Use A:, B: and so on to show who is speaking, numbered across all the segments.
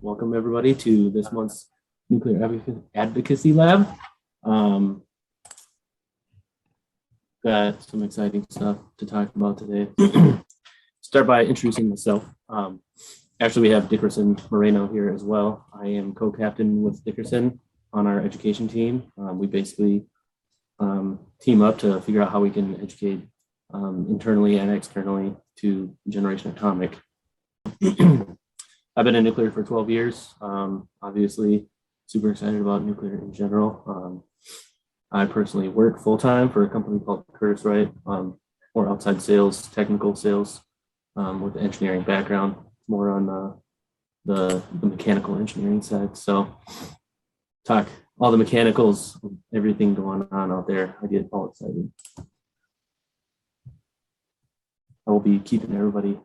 A: Welcome everybody to this month's Nuclear Advocacy Lab. Got some exciting stuff to talk about today. Start by introducing myself. Actually, we have Dickerson Moreno here as well. I am co-captain with Dickerson on our education team. We basically team up to figure out how we can educate internally and externally to Generation Atomic. I've been in nuclear for 12 years. Obviously, super excited about nuclear in general. I personally work full-time for a company called Curtiss-Wright, or outside sales, technical sales, with engineering background, more on the mechanical engineering side. So talk all the mechanicals, everything going on out there. I get all excited. I will be keeping everybody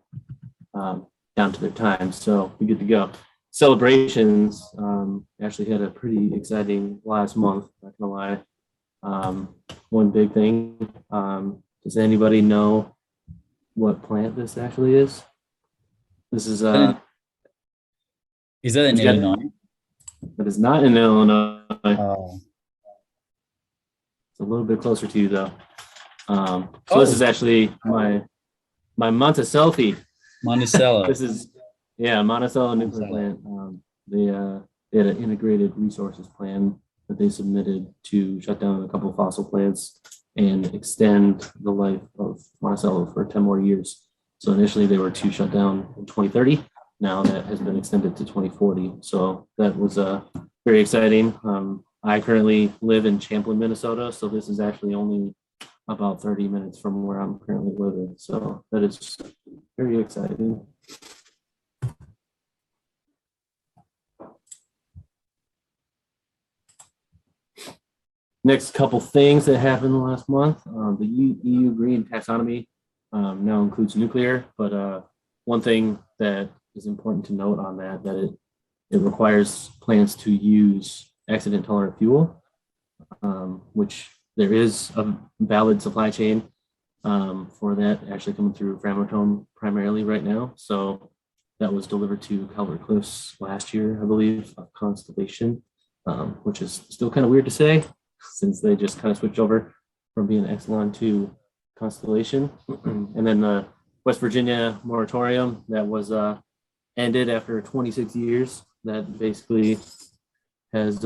A: down to their time, so we're good to go. Celebrations actually had a pretty exciting last month, not gonna lie. One big thing, does anybody know what plant this actually is? This is
B: that in Illinois?
A: That is not in Illinois.
B: Oh.
A: It's a little bit closer to you though. This is actually my Monticello.
B: Monticello.
A: This is Monticello nuclear plant. They had an integrated resources plan that they submitted to shut down a couple of fossil plants and extend the life of Monticello for 10 more years. So initially they were to shut down in 2030. Now that has been extended to 2040. So that was very exciting. I currently live in Champlin, Minnesota. So this is actually only about 30 minutes from where I'm currently living. So that is very exciting. Next couple things that happened last month. The EU Green Taxonomy now includes nuclear, but one thing that is important to note on that it requires plants to use accident tolerant fuel, which there is a valid supply chain for that actually coming through Framatome primarily right now. So that was delivered to Calvert Cliffs last year, I believe, of Constellation, which is still kind of weird to say since they just kind of switched over from being Exelon to Constellation. And then the West Virginia moratorium that was ended after 26 years, that basically has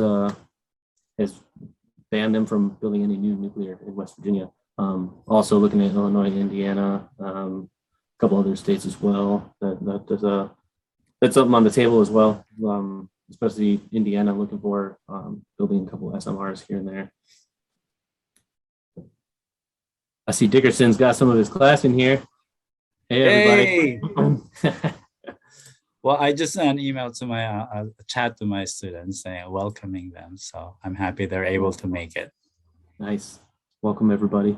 A: banned them from building any new nuclear in West Virginia. Also looking at Illinois, Indiana, a couple other states as well. That's something on the table as well. Especially Indiana looking for building a couple SMRs here and there. I see Dickerson's got some of his class in here. Hey, everybody.
B: Hey. Well, I just sent an email to my chat to my students saying welcoming them. So I'm happy they're able to make it.
A: Nice. Welcome, everybody.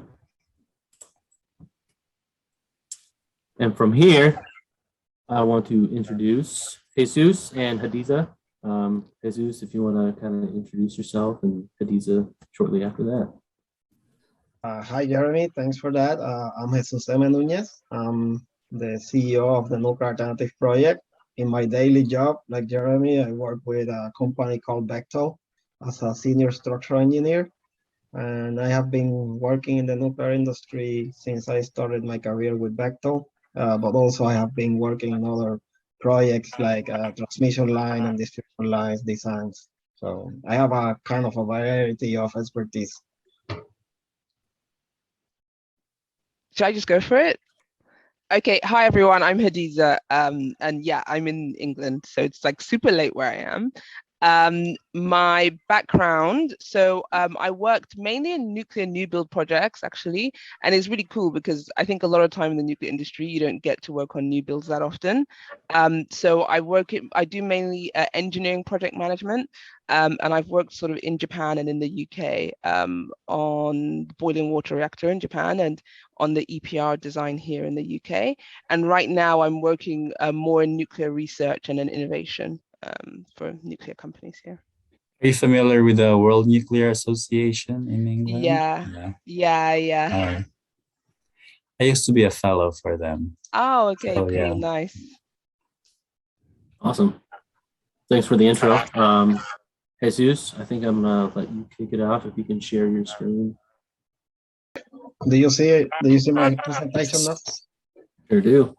A: And from here, I want to introduce Jesus and Hadiza. Jesus, if you want to kind of introduce yourself, and Hadiza shortly after that.
C: Hi, Jeremy. Thanks for that. I'm Jesus Nunez. I'm the CEO of the Nuclear Alternative Project. In my daily job, like Jeremy, I work with a company called Bechtel as a senior structural engineer. And I have been working in the nuclear industry since I started my career with Bechtel, but also I have been working in other projects like transmission line and distribution lines designs. So I have a kind of a variety of expertise.
D: Should I just go for it? Okay, hi everyone, I'm Hadiza, and yeah, I'm in England, so it's like super late where I am. My background, so I worked mainly in nuclear new build projects actually, and it's really cool because I think a lot of time in the nuclear industry you don't get to work on new builds that often. So I do mainly engineering project management, and I've worked sort of in Japan and in the UK on the boiling water reactor in Japan and on the EPR design here in the UK. And right now I'm working more in nuclear research and in innovation. For nuclear companies here.
B: Are you familiar with the World Nuclear Association in England?
D: Yeah.
B: I used to be a fellow for them.
D: Oh, okay, so, cool, yeah. Nice.
A: Awesome. Thanks for the intro. Jesus, I think I'm gonna let you kick it off if you can share your screen.
C: Do you see my presentation now?
A: Sure do.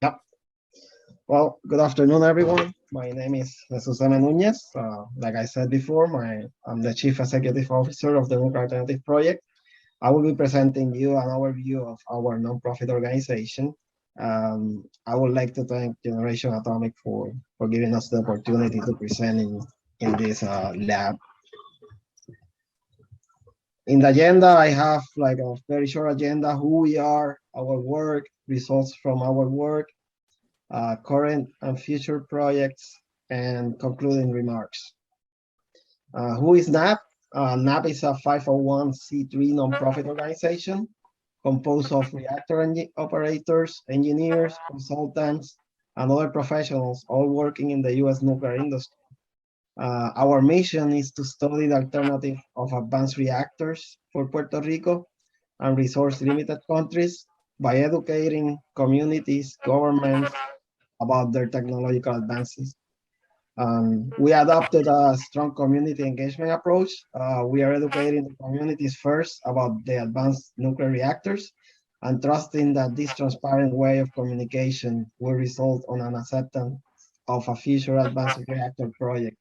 C: Yep. Well, good afternoon, everyone. My name is Nunez. Like I said before, I'm the Chief Executive Officer of the Nuclear Alternative Project. I will be presenting you an overview of our nonprofit organization. I would like to thank Generation Atomic for giving us the opportunity to present in this lab. In the agenda, I have like a very short agenda: who we are, our work, results from our work, current and future projects, and concluding remarks. Who is NAP? NAP is a 501c3 nonprofit organization composed of reactor operators, engineers, consultants, and other professionals, all working in the U.S. nuclear industry. Our mission is to study the alternative of advanced reactors for Puerto Rico and resource-limited countries by educating communities, governments about their technological advances. We adopted a strong community engagement approach. We are educating the communities first about the advanced nuclear reactors and trusting that this transparent way of communication will result on an acceptance of a future advanced reactor project.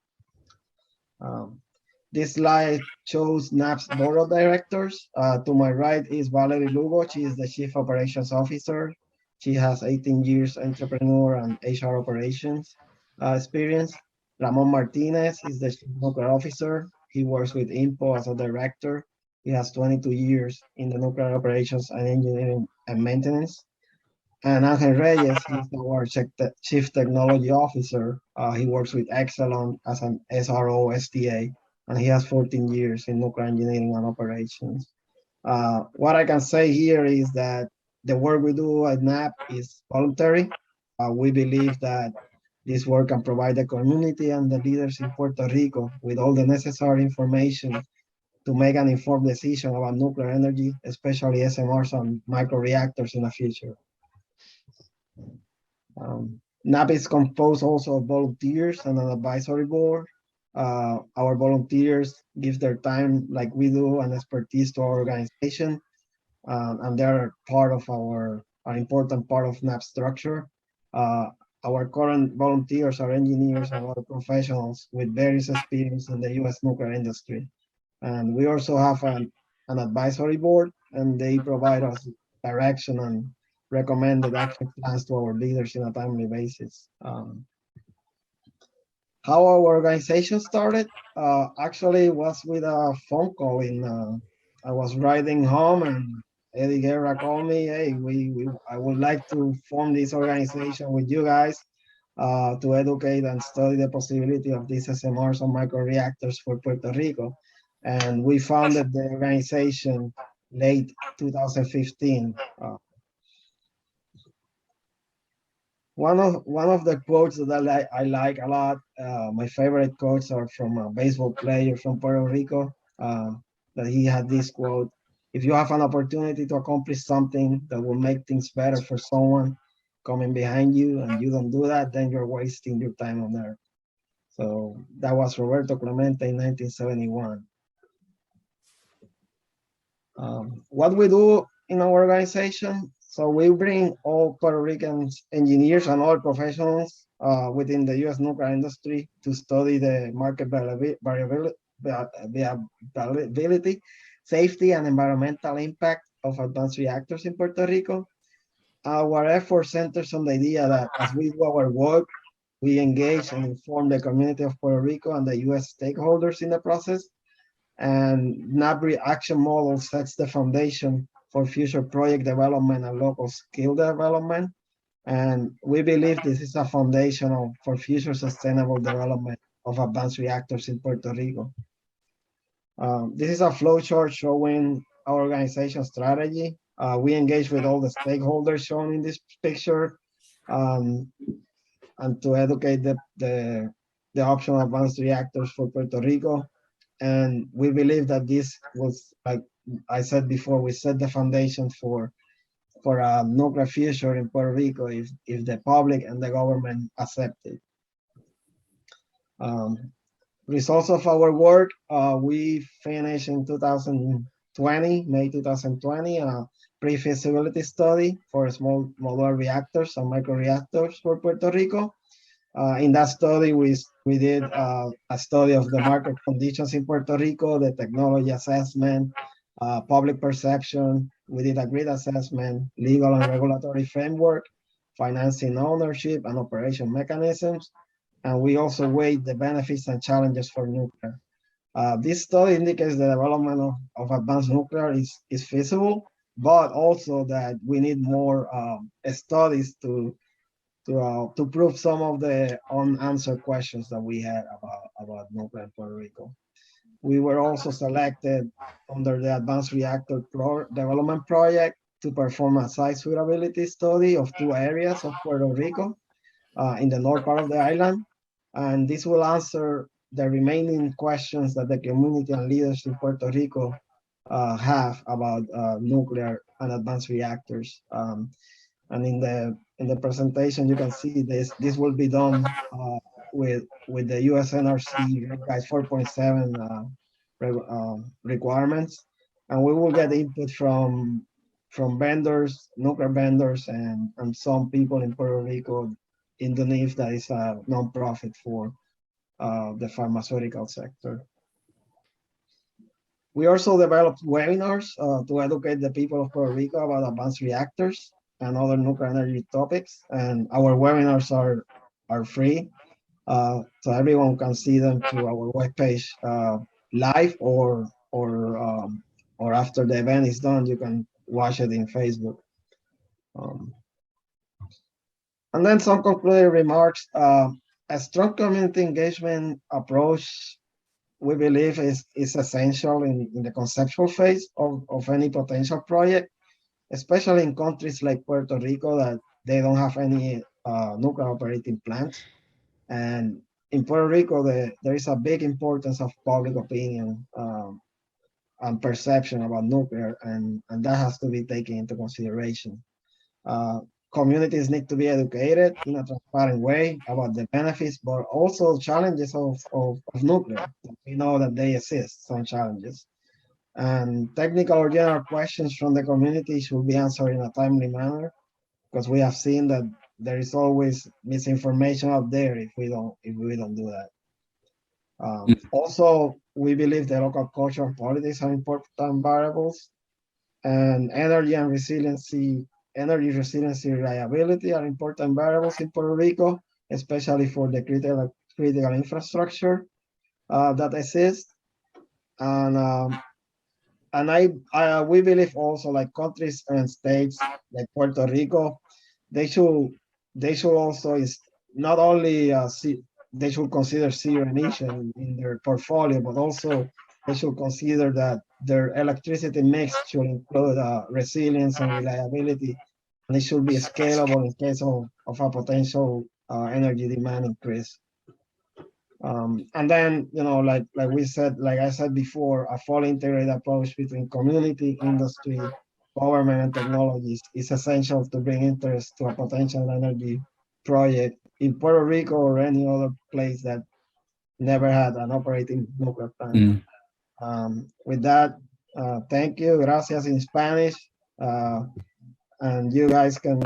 C: This slide shows NAP's board of directors. To my right is Valerie Lugo. She is the Chief Operations Officer. She has 18 years entrepreneur and HR operations experience. Ramon Martinez is the Chief Nuclear Officer. He works with INPO as a director. He has 22 years in the nuclear operations and engineering and maintenance. And Angel Reyes is our Chief Technology Officer. He works with Exelon as an SRO STA, and he has 14 years in nuclear engineering and operations. What I can say here is that the work we do at NAP is voluntary. We believe that this work can provide the community and the leaders in Puerto Rico with all the necessary information to make an informed decision about nuclear energy, especially SMRs and microreactors in the future. NAP is composed also of volunteers and an advisory board. Our volunteers give their time like we do and expertise to our organization, and they're part of an important part of NAP structure. Our current volunteers are engineers and other professionals with various experience in the U.S. nuclear industry. And we also have an advisory board, and they provide us direction and recommended action plans to our leaders in a timely basis. How our organization started actually was with a phone call. I was riding home and Eddie Guerra called me. Hey, I would like to form this organization with you guys to educate and study the possibility of these SMRs and microreactors for Puerto Rico. And we founded the organization late 2015. One of the quotes that I like a lot, my favorite quotes are from a baseball player from Puerto Rico, that he had this quote: if you have an opportunity to accomplish something that will make things better for someone coming behind you and you don't do that, then you're wasting your time on earth. So that was Roberto Clemente in 1971. What we do in our organization, so we bring all Puerto Rican engineers and all professionals within the U.S. nuclear industry to study the market viability, safety, and environmental impact of advanced reactors in Puerto Rico. Our effort centers on the idea that as we do our work, we engage and inform the community of Puerto Rico and the U.S. stakeholders in the process. And NAPRI action model sets the foundation for future project development and local skill development. And we believe this is a foundational for future sustainable development of advanced reactors in Puerto Rico. This is a flowchart showing our organization strategy. We engage with all the stakeholders shown in this picture, and to educate the option of advanced reactors for Puerto Rico. And we believe that this was, like I said before, we set the foundation for a nuclear future in Puerto Rico if the public and the government accept it. Results of our work, we finished in 2020, May 2020, a pre-feasibility study for small modular reactors and microreactors for Puerto Rico. In that study, we did a study of the market conditions in Puerto Rico, the technology assessment, public perception. We did a grid assessment, legal and regulatory framework, financing ownership and operation mechanisms. And we also weighed the benefits and challenges for nuclear. This study indicates the development of advanced nuclear is feasible, but also that we need more studies to prove some of the unanswered questions that we had about nuclear in Puerto Rico. We were also selected under the Advanced Reactor Development Project to perform a site suitability study of 2 areas of Puerto Rico in the north part of the island. And this will answer the remaining questions that the community and leaders in Puerto Rico have about nuclear and advanced reactors. And in the presentation, you can see this will be done with the US NRC guys 4.7 requirements, and we will get input from vendors, nuclear vendors, and some people in Puerto Rico in the NIF that is a nonprofit for the pharmaceutical sector. We also developed webinars to educate the people of Puerto Rico about advanced reactors and other nuclear energy topics. And our webinars are free, so everyone can see them through our webpage live or after the event is done, you can watch it in Facebook. And then some concluding remarks. A strong community engagement approach, we believe, is essential in the conceptual phase of any potential project, especially in countries like Puerto Rico that they don't have any nuclear operating plants. And in Puerto Rico, there is a big importance of public opinion and perception about nuclear, and that has to be taken into consideration. Communities need to be educated in a transparent way about the benefits, but also challenges of nuclear. We know that they exist, some challenges. And technical or general questions from the community should be answered in a timely manner, because we have seen that there is always misinformation out there if we don't do that. Also, we believe the local culture and politics are important variables, and energy resiliency, reliability are important variables in Puerto Rico, especially for the critical infrastructure that exists. And we believe also, like countries and states like Puerto Rico, they should also not only they should consider zero emission in their portfolio, but also they should consider that their electricity mix should include resilience and reliability, and it should be scalable in case of a potential energy demand increase. And then, like I said before, a fully integrated approach between community, industry, government, and technologies is essential to bring interest to a potential energy project in Puerto Rico or any other place that never had an operating nuclear plant. With that, thank you, gracias in Spanish. And you guys can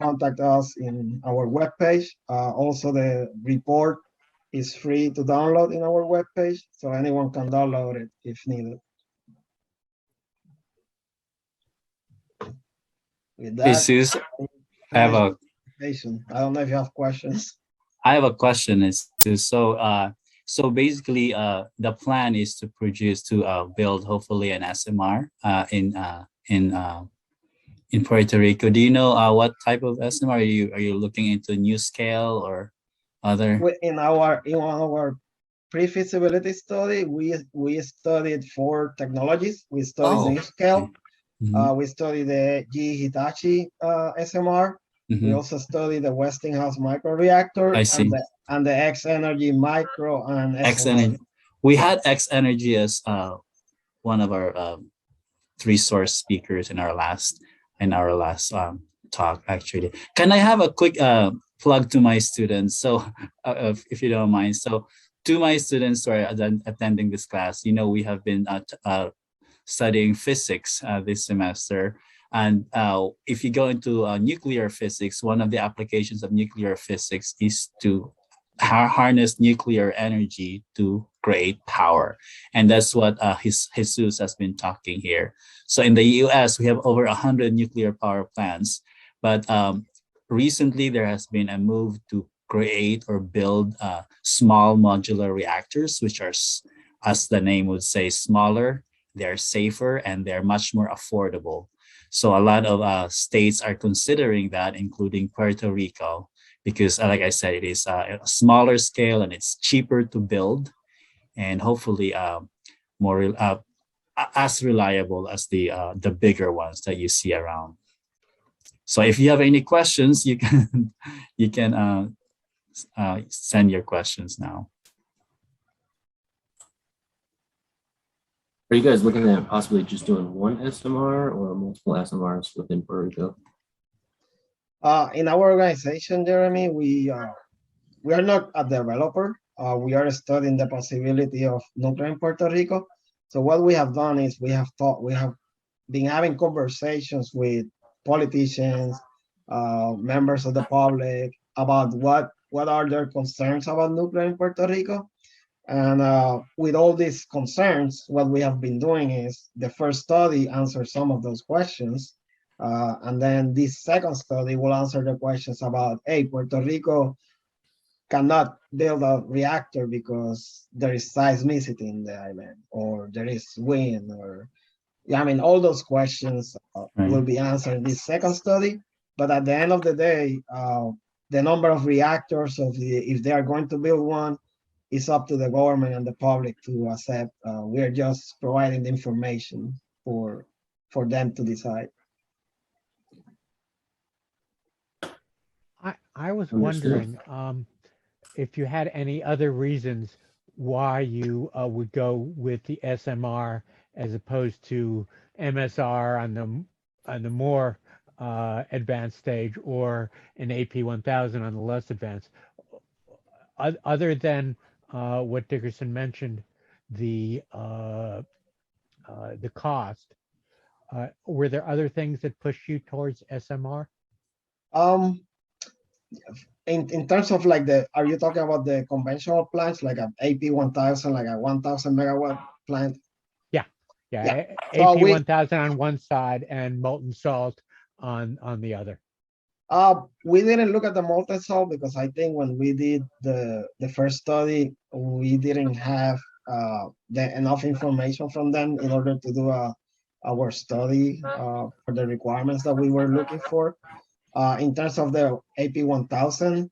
C: contact us in our webpage. Also, the report is free to download in our webpage, so anyone can download it if needed. With that,
B: Jesus, I have a
C: I don't know if you have questions.
B: I have a question. So basically, the plan is to build hopefully an SMR in Puerto Rico. Do you know what type of SMR are you looking into? New scale or other?
C: In one of our pre-feasibility study, we studied 4 technologies. We studied new scale. Okay. We studied the GE Hitachi SMR. We also studied the Westinghouse microreactor.
B: I see.
C: And the X Energy micro and
B: X Energy. We had X Energy as one of our 3 source speakers in our last talk. Actually, can I have a quick plug to my students? So, if you don't mind, so to my students who are attending this class, we have been studying physics this semester. And if you go into nuclear physics, one of the applications of nuclear physics is to harness nuclear energy to create power. And that's what Jesus has been talking here. So in the US, we have over 100 nuclear power plants. But recently, there has been a move to create or build small modular reactors, which are, as the name would say, smaller, they're safer, and they're much more affordable. So a lot of states are considering that, including Puerto Rico, because like I said, it is a smaller scale and it's cheaper to build, and hopefully more as reliable as the bigger ones that you see around. So if you have any questions, you can send your questions now.
A: Are you guys looking at possibly just doing one SMR or multiple SMRs within Puerto Rico?
C: In our organization, Jeremy, we are not a developer. We are studying the possibility of nuclear in Puerto Rico. So what we have done is we have been having conversations with politicians, members of the public about what are their concerns about nuclear in Puerto Rico. And with all these concerns, what we have been doing is the first study answers some of those questions. And then this second study will answer the questions about, hey, Puerto Rico cannot build a reactor because there is seismicity in the island, or there is wind, or all those questions will be answered in this second study. But at the end of the day, the number of reactors, if they are going to build one, is up to the government and the public to accept. We are just providing the information for them to decide.
E: I was wondering if you had any other reasons why you would go with the SMR as opposed to MSR on the more advanced stage, or an AP1000 on the less advanced, other than what Dickerson mentioned, the cost. Were there other things that pushed you towards SMR?
C: In terms of are you talking about the conventional plants, like an AP1000, like a 1,000 megawatt plant?
E: Yeah.
C: So
E: AP1000 on one side and molten salt on the other.
C: We didn't look at the molten salt because I think when we did the first study, we didn't have enough information from them in order to do our study for the requirements that we were looking for. In terms of the AP1000,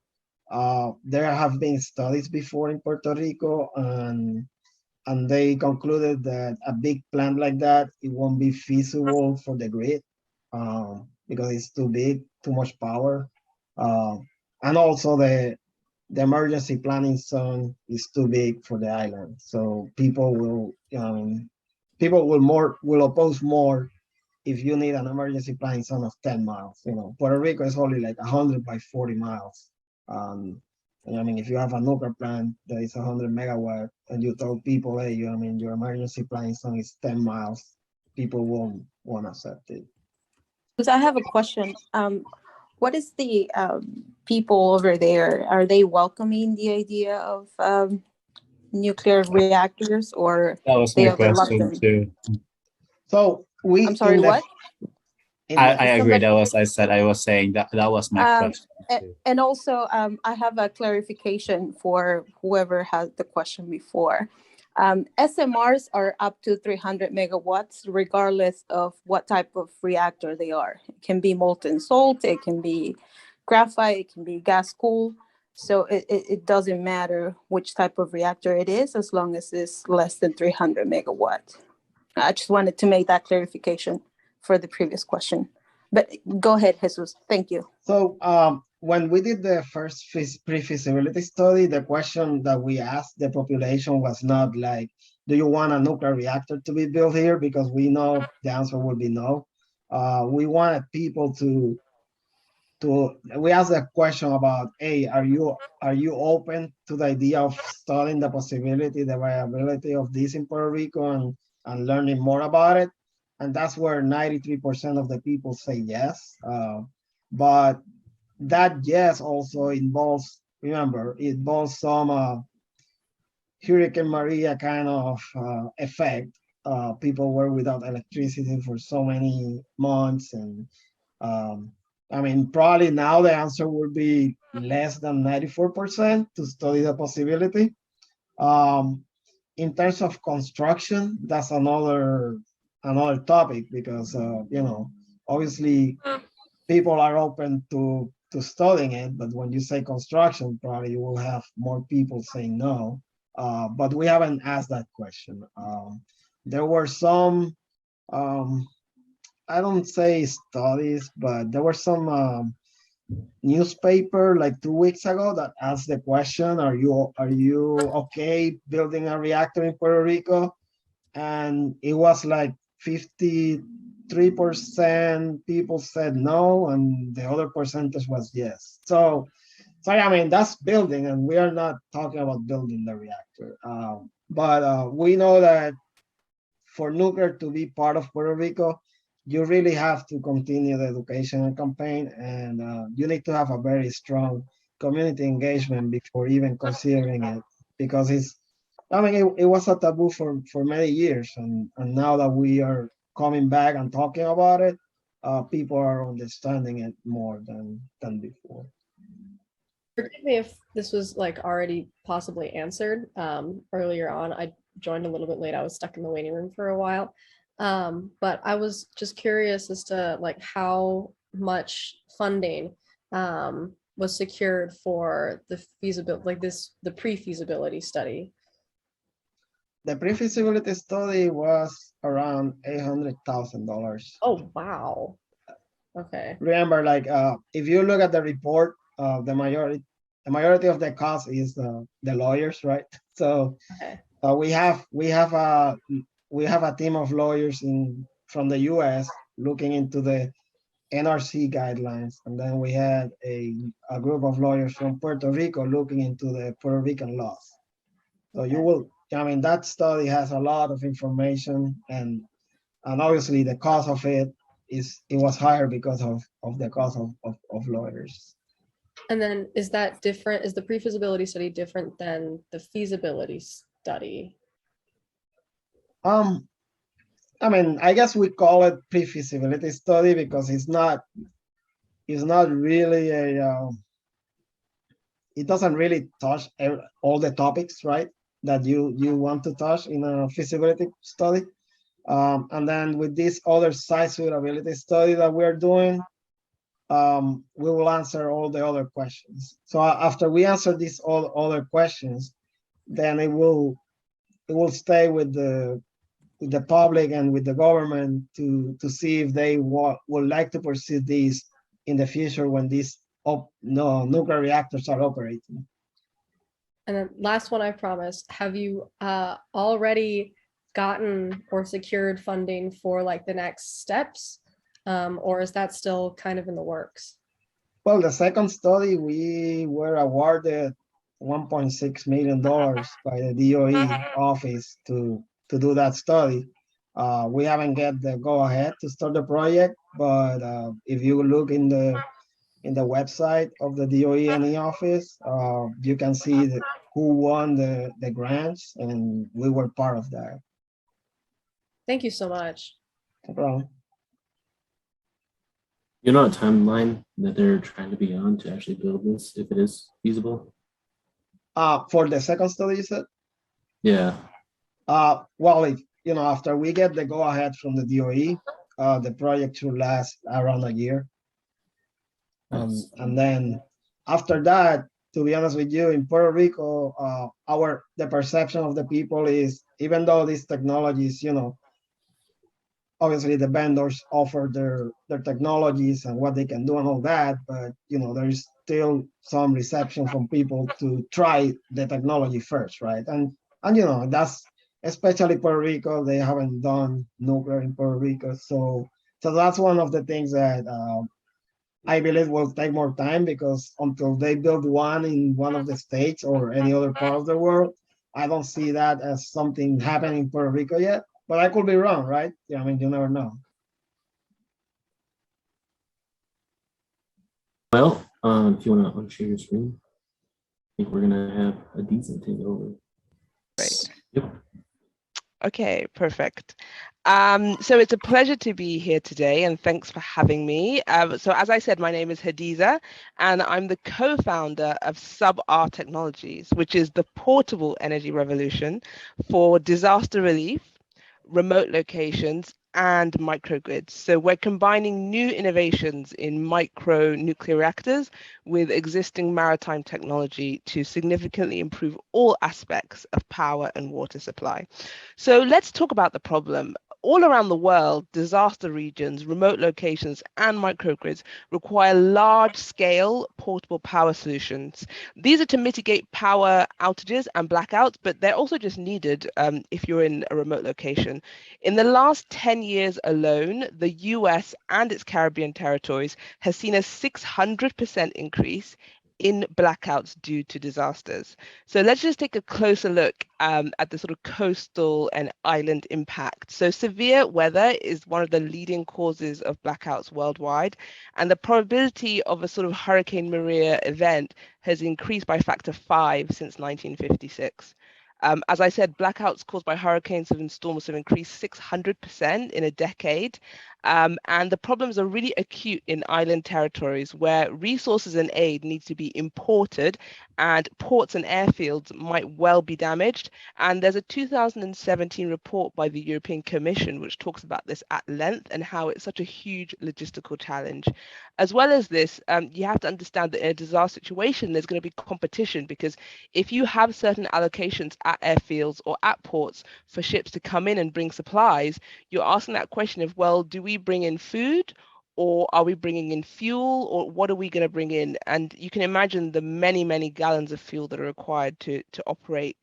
C: there have been studies before in Puerto Rico, and they concluded that a big plant like that, it won't be feasible for the grid because it's too big, too much power. And also the emergency planning zone is too big for the island. So people will oppose more if you need an emergency planning zone of 10 miles. Puerto Rico is only like 100 by 40 miles. If you have a nuclear plant that is 100 megawatt and you told people, hey, your emergency planning zone is 10 miles, people won't accept it.
F: Because I have a question. What is the people over there? Are they welcoming the idea of nuclear reactors, or
B: that was my question too?
C: So
F: I'm sorry, what?
B: I agree. I was saying that was my question.
F: And also, I have a clarification for whoever had the question before. SMRs are up to 300 megawatts, regardless of what type of reactor they are. It can be molten salt, it can be graphite, it can be gas cooled. So it doesn't matter which type of reactor it is, as long as it's less than 300 megawatts. I just wanted to make that clarification for the previous question. But go ahead, Jesus. Thank you.
C: So when we did the first pre-feasibility study, the question that we asked the population was not like, do you want a nuclear reactor to be built here? Because we know the answer would be no. We wanted people to we asked a question about, hey, are you open to the idea of studying the possibility, the viability of this in Puerto Rico and learning more about it? And that's where 93% of the people say yes. But that yes also involves, remember, it involves some Hurricane Maria kind of effect. People were without electricity for so many months, and I mean, probably now the answer would be less than 94% to study the possibility. Um, in terms of construction, that's another topic because you know, obviously people are open to studying it, but when you say construction, probably you will have more people saying no. But we haven't asked that question. There were some, um, I don't say studies, but there were some newspaper like 2 weeks ago that asked the question, are you okay building a reactor in Puerto Rico? And it was like 53% people said no, and the other percentage was yes. So I mean, that's building, and we are not talking about building the reactor. But we know that for nuclear to be part of Puerto Rico, you really have to continue the education campaign, and you need to have a very strong community engagement before even considering it, because I mean, it was a taboo for many years, and now that we are coming back and talking about it, people are understanding it more than before.
G: Forgive me if this was like already possibly answered earlier on. I joined a little bit late. I was stuck in the waiting room for a while. But I was just curious as to like how much funding was secured for the feasibility, like the pre-feasibility study.
C: The pre-feasibility study was around $800,000.
G: Oh, wow. Okay.
C: Remember, like if you look at the report, the majority of the cost is the lawyers, right? So
G: Okay.
C: we have a team of lawyers from the U.S. looking into the NRC guidelines, and then we had a group of lawyers from Puerto Rico looking into the Puerto Rican laws. So
G: Okay.
C: you will, I mean, that study has a lot of information, and obviously the cost of it was higher because of the cost of lawyers.
G: And then is that different? Is the pre-feasibility study different than the feasibility study?
C: I mean, I guess we call it pre-feasibility study because it's not really it doesn't really touch all the topics, right, that you want to touch in a feasibility study. And then with this other site suitability study that we're doing, we will answer all the other questions. So after we answer these all other questions, then it will stay with the public and with the government to see if they would like to pursue these in the future when these nuclear reactors are operating.
G: And then last one, I promised. Have you already gotten or secured funding for like the next steps? Or is that still kind of in the works?
C: Well, the second study, we were awarded $1.6 million by the DOE office to do that study. We haven't get the go ahead to start the project, but if you look in the website of the DOE NE office, you can see who won the grants, and we were part of that.
G: Thank you so much.
C: No problem.
A: You know a timeline that they're trying to be on to actually build this, if it is feasible?
C: For the second study, you said?
A: Yeah.
C: Well, after we get the go ahead from the DOE, the project should last around a year.
A: Nice.
C: And then after that, to be honest with you, in Puerto Rico, the perception of the people is, even though these technologies, obviously the vendors offer their technologies and what they can do and all that, but there is still some reception from people to try the technology first, right? And that's especially Puerto Rico. They haven't done nuclear in Puerto Rico, so that's one of the things that I believe will take more time because until they build one in one of the states or any other part of the world, I don't see that as something happening in Puerto Rico yet. But I could be wrong, right? Yeah, I mean, you never know.
A: Well, if you want to unshare your screen, I think we're gonna have Hadiza take over.
D: Great.
A: Yep.
D: Okay, perfect. So it's a pleasure to be here today, and thanks for having me. So as I said, my name is Hadiza, and I'm the co-founder of SubR Technologies, which is the portable energy revolution for disaster relief, remote locations, and microgrids. So we're combining new innovations in micro nuclear reactors with existing maritime technology to significantly improve all aspects of power and water supply. So let's talk about the problem. All around the world, disaster regions, remote locations, and microgrids require large-scale portable power solutions. These are to mitigate power outages and blackouts, but they're also just needed if you're in a remote location. In the last 10 years alone, the US and its Caribbean territories has seen a 600% increase in blackouts due to disasters. So let's just take a closer look at the sort of coastal and island impact. So severe weather is one of the leading causes of blackouts worldwide, and the probability of a sort of Hurricane Maria event has increased by a factor of 5 since 1956. As I said, blackouts caused by hurricanes and storms have increased 600% in a decade. And the problems are really acute in island territories where resources and aid need to be imported, and ports and airfields might well be damaged. And there's a 2017 report by the European Commission which talks about this at length and how it's such a huge logistical challenge. As well as this, you have to understand that in a disaster situation, there's going to be competition, because if you have certain allocations at airfields or at ports for ships to come in and bring supplies, you're asking that question of, well, do we bring in food, or are we bringing in fuel, or what are we going to bring in? And you can imagine the many, many gallons of fuel that are required to operate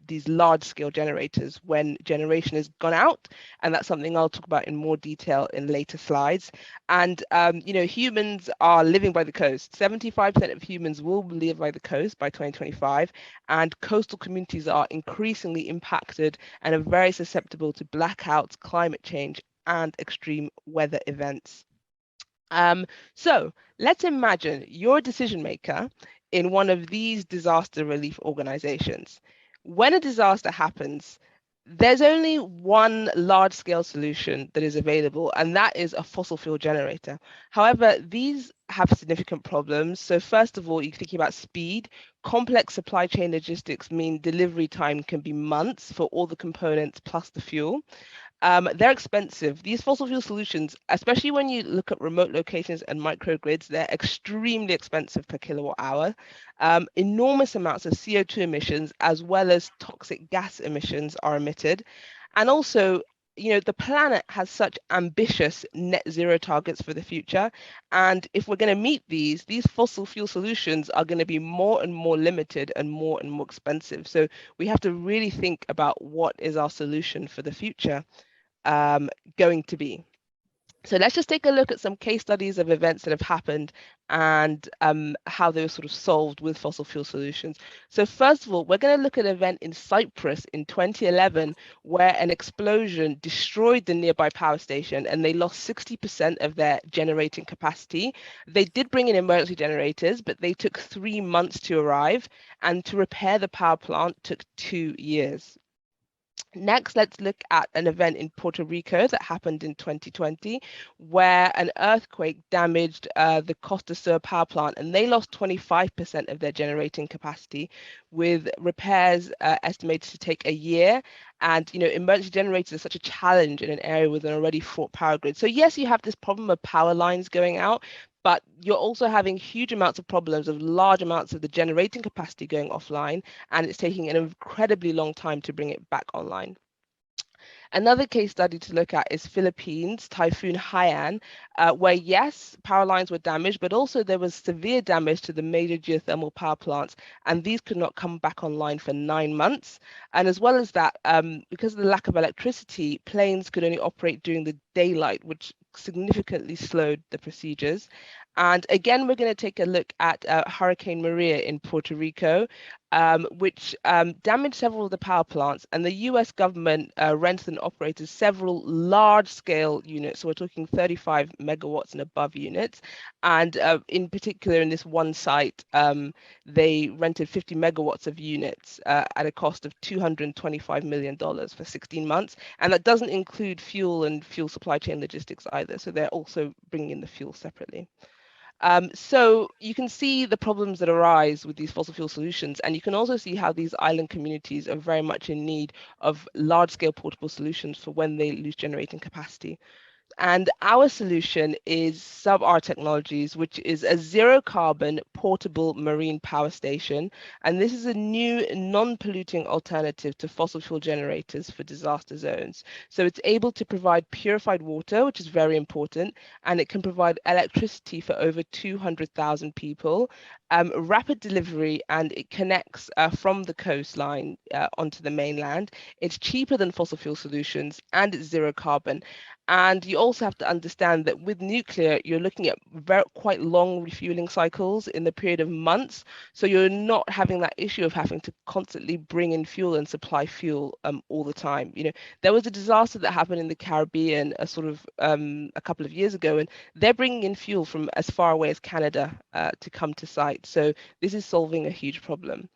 D: these large scale generators when generation has gone out. And that's something I'll talk about in more detail in later slides. And, you know, humans are living by the coast. 75% of humans will live by the coast by 2025. And coastal communities are increasingly impacted and are very susceptible to blackouts, climate change, and extreme weather events. So let's imagine you're a decision maker in one of these disaster relief organizations. When a disaster happens, there's only one large scale solution that is available, and that is a fossil fuel generator. However, these have significant problems. So first of all, you're thinking about speed. Complex supply chain logistics mean delivery time can be months for all the components plus the fuel. They're expensive. These fossil fuel solutions, especially when you look at remote locations and microgrids, they're extremely expensive per kilowatt hour. Enormous amounts of CO2 emissions as well as toxic gas emissions are emitted. And also, you know, the planet has such ambitious net zero targets for the future. And if we're going to meet these fossil fuel solutions are going to be more and more limited and more expensive. So we have to really think about what is our solution for the future going to be. So let's just take a look at some case studies of events that have happened and how they were sort of solved with fossil fuel solutions. So first of all, we're going to look at an event in Cyprus in 2011 where an explosion destroyed the nearby power station and they lost 60% of their generating capacity. They did bring in emergency generators, but they took 3 months to arrive, and to repair the power plant took 2 years. Next, let's look at an event in Puerto Rico that happened in 2020, where an earthquake damaged the Costa Sur power plant, and they lost 25% of their generating capacity, with repairs estimated to take a year. And, you know, emergency generators are such a challenge in an area with an already fraught power grid. So yes, you have this problem of power lines going out, but you're also having huge amounts of problems of large amounts of the generating capacity going offline, and it's taking an incredibly long time to bring it back online. Another case study to look at is Philippines, Typhoon Haiyan, where yes, power lines were damaged, but also there was severe damage to the major geothermal power plants, and these could not come back online for 9 months. And as well as that, because of the lack of electricity, planes could only operate during the daylight, which significantly slowed the procedures. And again, we're going to take a look at Hurricane Maria in Puerto Rico, which damaged several of the power plants. And the US government rented and operated several large-scale units. So we're talking 35 megawatts and above units. And in particular, in this one site, they rented 50 megawatts of units at a cost of $225 million for 16 months. And that doesn't include fuel and fuel supply chain logistics either. So they're also bringing in the fuel separately. So you can see the problems that arise with these fossil fuel solutions, and you can also see how these island communities are very much in need of large-scale portable solutions for when they lose generating capacity. And our solution is SubR Technologies, which is a zero carbon portable marine power station. And this is a new non-polluting alternative to fossil fuel generators for disaster zones. So it's able to provide purified water, which is very important, and it can provide electricity for over 200,000 people, rapid delivery, and it connects from the coastline onto the mainland. It's cheaper than fossil fuel solutions, and it's zero carbon. And you also have to understand that with nuclear, you're looking at quite long refueling cycles in the period of months. So you're not having that issue of having to constantly bring in fuel and supply fuel all the time. You know, there was a disaster that happened in the Caribbean a couple of years ago, and they're bringing in fuel from as far away as Canada to come to site. So this is solving a huge problem.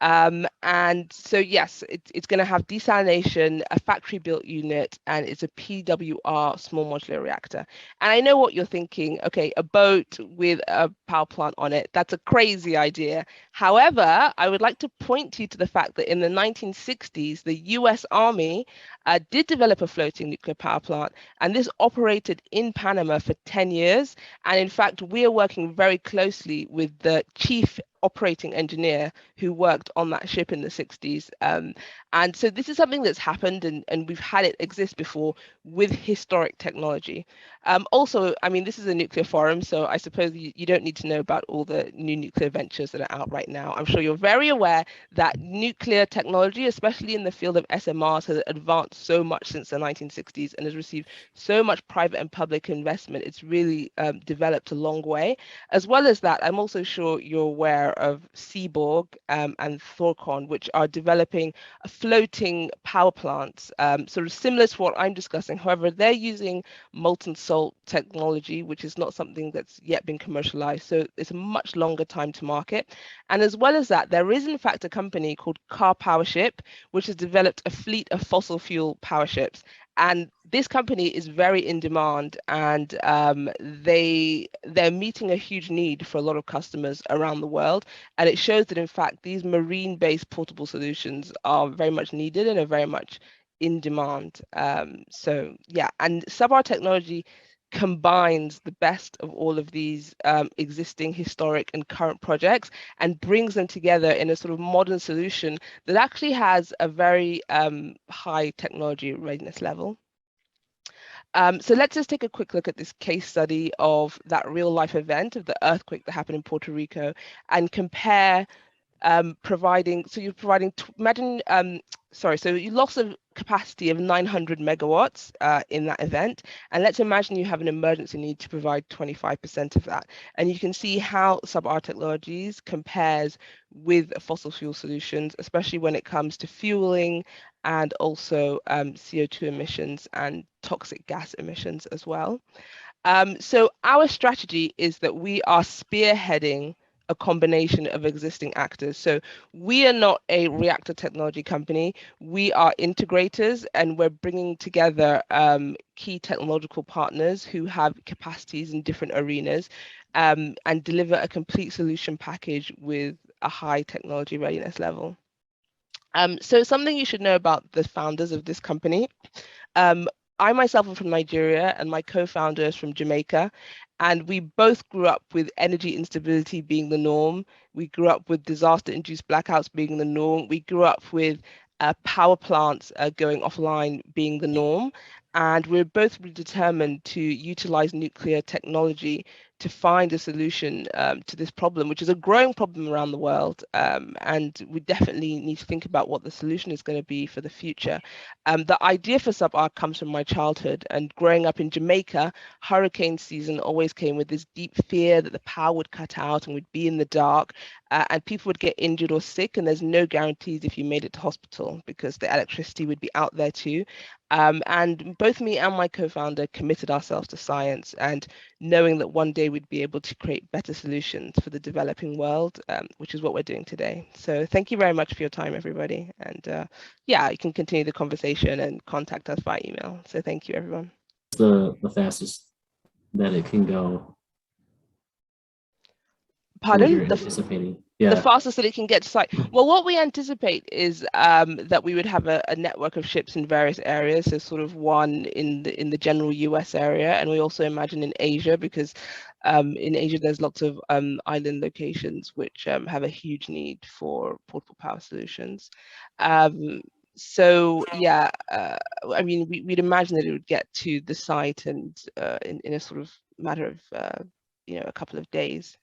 D: And so, yes, it's going to have desalination, a factory built unit, and it's a PWR small modular reactor. And I know what you're thinking. Okay, a boat with a power plant on it. That's a crazy idea. However, I would like to point you to the fact that in the 1960s, the US Army did develop a floating nuclear power plant, and this operated in Panama for 10 years. And in fact, we are working very closely with the chief operating engineer who worked on that ship in the 60s. And so this is something that's happened, and we've had it exist before with historic technology. Also, I mean, this is a nuclear forum, so I suppose you don't need to know about all the new nuclear ventures that are out right now. I'm sure you're very aware that nuclear technology, especially in the field of SMRs, has advanced so much since the 1960s and has received so much private and public investment. It's really developed a long way. As well as that, I'm also sure you're aware of Seaborg and Thorcon, which are developing floating power plants, sort of similar to what I'm discussing. However, they're using molten salt technology, which is not something that's yet been commercialized. So it's a much longer time to market. And as well as that, there is in fact a company called Powership, which has developed a fleet of fossil fuel power ships. And this company is very in demand, and they're meeting a huge need for a lot of customers around the world. And it shows that in fact these marine-based portable solutions are very much needed and are very much in demand. So yeah, and SubR technology combines the best of all of these existing historic and current projects and brings them together in a sort of modern solution that actually has a very high technology readiness level. So let's just take a quick look at this case study of that real life event of the earthquake that happened in Puerto Rico and compare so you're providing, so you loss of capacity of 900 megawatts in that event. And let's imagine you have an emergency need to provide 25% of that. And you can see how SubR Technologies compares with fossil fuel solutions, especially when it comes to fueling and also CO2 emissions and toxic gas emissions as well. So our strategy is that we are spearheading a combination of existing actors. So we are not a reactor technology company. We are integrators, and we're bringing together key technological partners who have capacities in different arenas and deliver a complete solution package with a high technology readiness level. So something you should know about the founders of this company. I myself am from Nigeria and my co-founder is from Jamaica, and we both grew up with energy instability being the norm. We grew up with disaster-induced blackouts being the norm. We grew up with power plants going offline being the norm. And we're both determined to utilize nuclear technology to find a solution to this problem, which is a growing problem around the world. And we definitely need to think about what the solution is going to be for the future. The idea for SubR comes from my childhood, and growing up in Jamaica, hurricane season always came with this deep fear that the power would cut out and we'd be in the dark, and people would get injured or sick, and there's no guarantees if you made it to hospital because the electricity would be out there too. And both me and my co-founder committed ourselves to science, and knowing that one day we'd be able to create better solutions for the developing world, which is what we're doing today. So thank you very much for your time, everybody. And yeah, you can continue the conversation and contact us by email. So thank you, everyone.
A: The fastest that it can go.
D: Pardon?
A: You're anticipating. Yeah.
D: The fastest that it can get to site. Well, what we anticipate is that we would have a network of ships in various areas. So sort of one in the general US area, and we also imagine in Asia, because in Asia there's lots of island locations which have a huge need for portable power solutions. So yeah, I mean, we'd imagine that it would get to the site and in a sort of matter of a couple of days.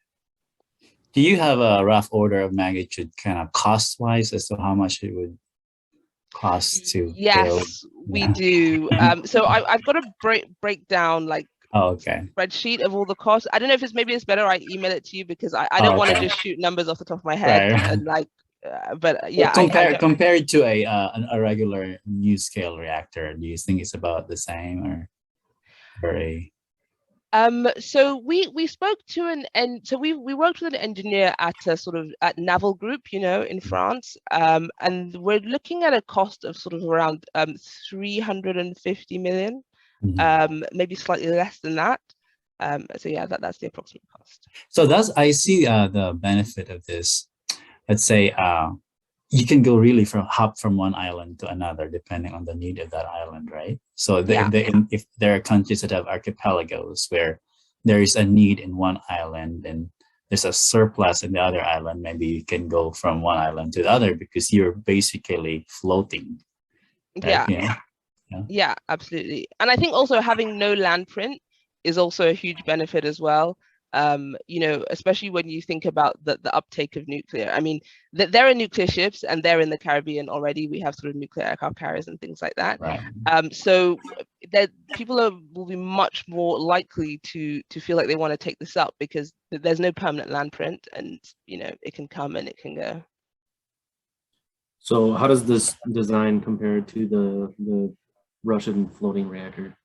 B: Do you have a rough order of magnitude kind of cost-wise as to how much it would cost to build?
D: Yes, we do. So I've got a breakdown, like spreadsheet of all the costs. I don't know if maybe it's better I email it to you, because I don't want to just shoot numbers off the top of my head. Right. And like, but yeah.
B: Well, compared to a regular NuScale reactor, do you think it's about the same or a?
D: So we spoke to so we worked with an engineer at a sort of at Naval Group, in France, and we're looking at a cost of sort of around 350 million, maybe slightly less than that. So yeah, that's the approximate cost.
B: So I see the benefit of this. Let's say you can go really hop from one island to another depending on the need of that island, right? So if there are countries that have archipelagos where there is a need in one island and there's a surplus in the other island, maybe you can go from one island to the other because you're basically floating. Right?
D: Yeah, absolutely. And I think also having no land print is also a huge benefit as well. Especially when you think about the uptake of nuclear. I mean, there are nuclear ships and they're in the Caribbean already. We have sort of nuclear aircraft carriers and things like that.
B: Right.
D: So that people will be much more likely to feel like they want to take this up because there's no permanent land print, and it can come and it can go.
A: So how does this design compare to the Russian floating reactor?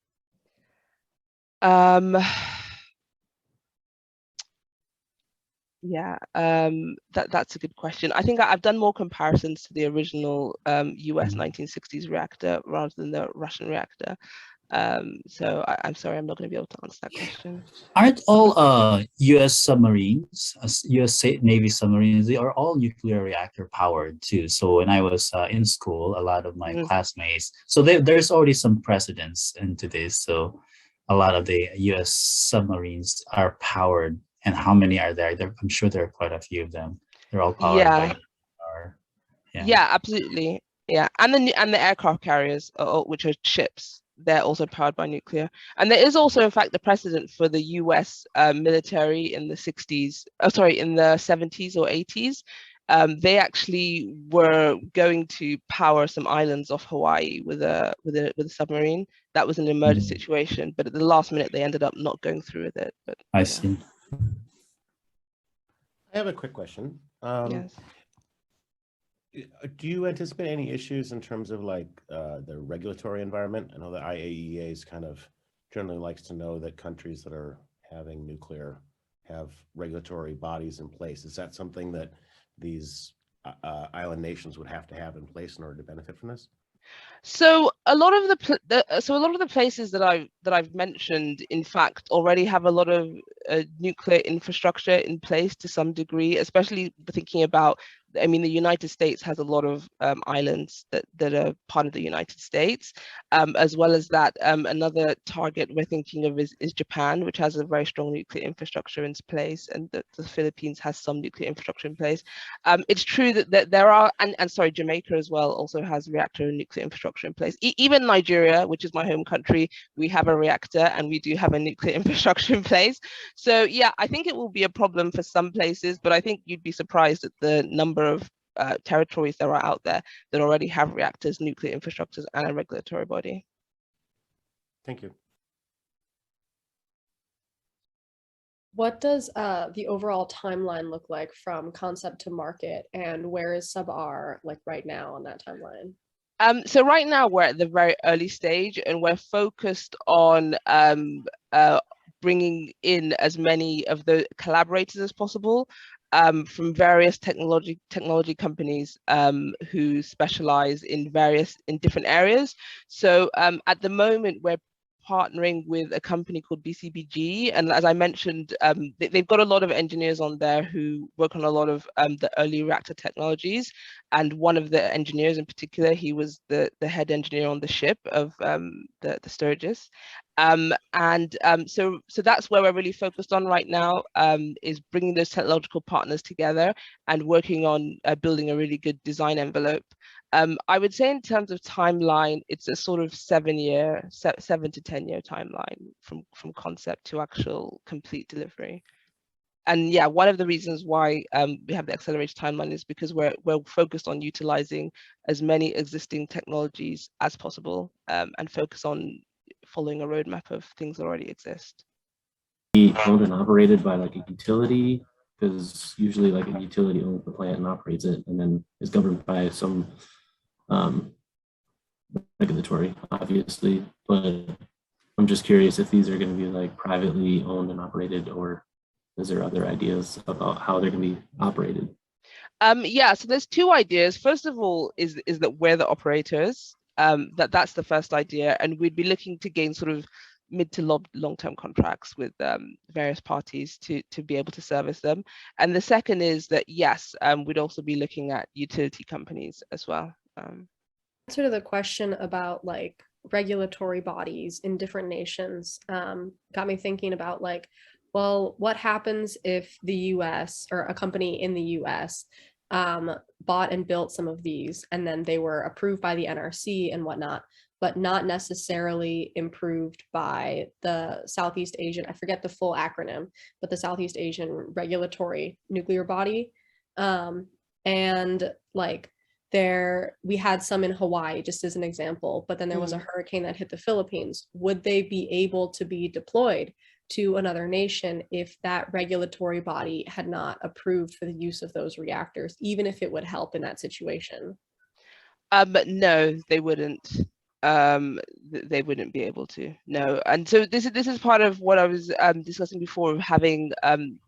D: Yeah, that's a good question. I think I've done more comparisons to the original US 1960s reactor rather than the Russian reactor. So I'm sorry, I'm not going to be able to answer that question.
B: Aren't all US submarines, US Navy submarines, they are all nuclear reactor powered too. So when I was in school, a lot of my classmates, so there's already some precedence into this. So a lot of the US submarines are powered. And how many are there? I'm sure there are quite a few of them. They're all powered by power.
D: Yeah, absolutely. Yeah, and the aircraft carriers, which are ships, they're also powered by nuclear. And there is also, in fact, the precedent for the US military in the 60s. In the 70s or 80s. They actually were going to power some islands off Hawaii with a submarine. That was an emergency situation, but at the last minute they ended up not going through with it. But
B: I see.
H: I have a quick question.
D: Yes.
H: Do you anticipate any issues in terms of like the regulatory environment? I know the IAEA is kind of generally likes to know that countries that are having nuclear have regulatory bodies in place. Is that something that these island nations would have to have in place in order to benefit from this?
D: So a lot of the places that I've mentioned, in fact, already have a lot of nuclear infrastructure in place to some degree, especially thinking about, I mean, the United States has a lot of islands that are part of the United States, as well as that. Another target we're thinking of is Japan, which has a very strong nuclear infrastructure in place, and the Philippines has some nuclear infrastructure in place. It's true that there are, and sorry, Jamaica as well also has reactor and nuclear infrastructure in place. Even Nigeria, which is my home country, we have a reactor and we do have a nuclear infrastructure in place. So yeah, I think it will be a problem for some places, but I think you'd be surprised at the number of territories that are out there that already have reactors, nuclear infrastructures, and a regulatory body.
H: Thank you.
G: What does the overall timeline look like from concept to market, and where is SubR like right now on that timeline?
D: So right now we're at the very early stage, and we're focused on bringing in as many of the collaborators as possible from various technology companies who specialize in different areas. So at the moment we're partnering with a company called BCBG, and as I mentioned, they've got a lot of engineers on there who work on a lot of the early reactor technologies. And one of the engineers in particular, he was the head engineer on the ship of the Sturgis. So that's where we're really focused on right now, is bringing those technological partners together and working on building a really good design envelope. I would say in terms of timeline, it's a sort of 7 to 10 year timeline from concept to actual complete delivery. And yeah, one of the reasons why we have the accelerated timeline is because we're focused on utilizing as many existing technologies as possible and focus on following a roadmap of things that already exist.
A: Be owned and operated by like a utility, because usually like a utility owns the plant and operates it, and then is governed by some regulatory, obviously. But I'm just curious if these are going to be like privately owned and operated, or is there other ideas about how they're going to be operated?
D: Yeah, so there's two ideas. First of all, is that we're the operators. That's the first idea, and we'd be looking to gain sort of mid to long-term contracts with various parties to be able to service them. And the second is that yes, we'd also be looking at utility companies as well.
G: Answer to the question about like regulatory bodies in different nations got me thinking about like, well, what happens if the US or a company in the US bought and built some of these, and then they were approved by the NRC and whatnot, but not necessarily improved by the Southeast Asian, I forget the full acronym, but the Southeast Asian regulatory nuclear body. And like we had some in Hawaii, just as an example, but then there was a hurricane that hit the Philippines. Would they be able to be deployed to another nation if that regulatory body had not approved for the use of those reactors, even if it would help in that situation?
D: But no, they wouldn't. They wouldn't be able to. No, and so this is part of what I was discussing before, of having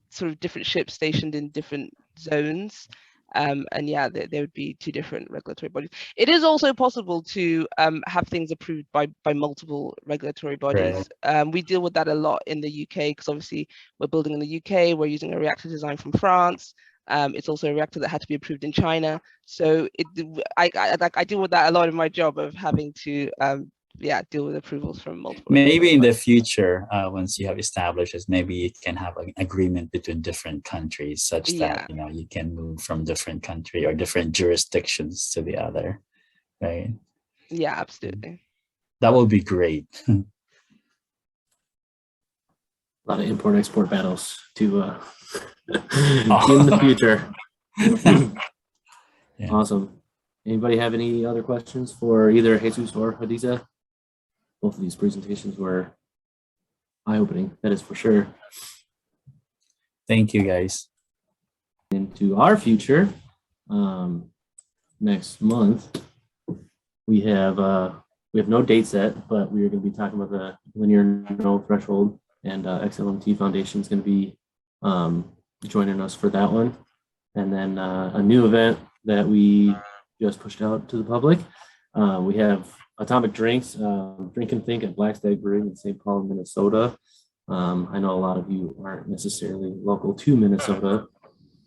D: sort of different ships stationed in different zones. And yeah, there would be two different regulatory bodies. It is also possible to have things approved by multiple regulatory bodies.
B: Right.
D: We deal with that a lot in the UK, because obviously we're building in the UK, we're using a reactor design from France. It's also a reactor that had to be approved in China. So I deal with that a lot in my job, of having to deal with approvals from multiple.
B: Maybe in the future, once you have established this, maybe you can have an agreement between different countries, such that you can move from different country or different jurisdictions to the other, right?
D: Yeah, absolutely.
B: That would be great.
A: A lot of import-export battles to in the future.
B: Yeah.
A: Awesome. Anybody have any other questions for either Jesus or Hadiza? Both of these presentations were eye-opening, that is for sure.
B: Thank you, guys.
A: Into our future, next month, we have no date set, but we are going to be talking about the linear null threshold, and XLMT Foundation is going to be joining us for that one. And then a new event that we just pushed out to the public. We have Atomic Drinks, Drink and Think at Black Stag Brewing in St. Paul, Minnesota. I know a lot of you aren't necessarily local to Minnesota,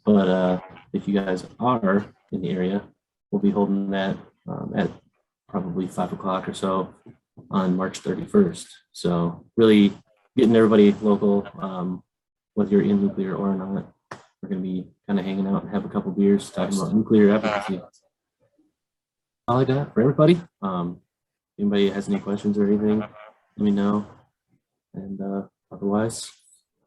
A: but if you guys are in the area, we'll be holding that at probably 5 o'clock or so on March 31st. So really getting everybody local, whether you're in nuclear or not. We're going to be kind of hanging out and have a couple beers talking about nuclear efficacy. All I got for everybody. Anybody has any questions or anything, let me know. And otherwise,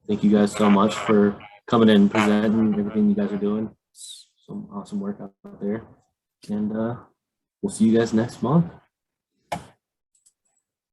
A: thank you guys so much for coming in and presenting everything you guys are doing. It's some awesome work out there. And we'll see you guys next month.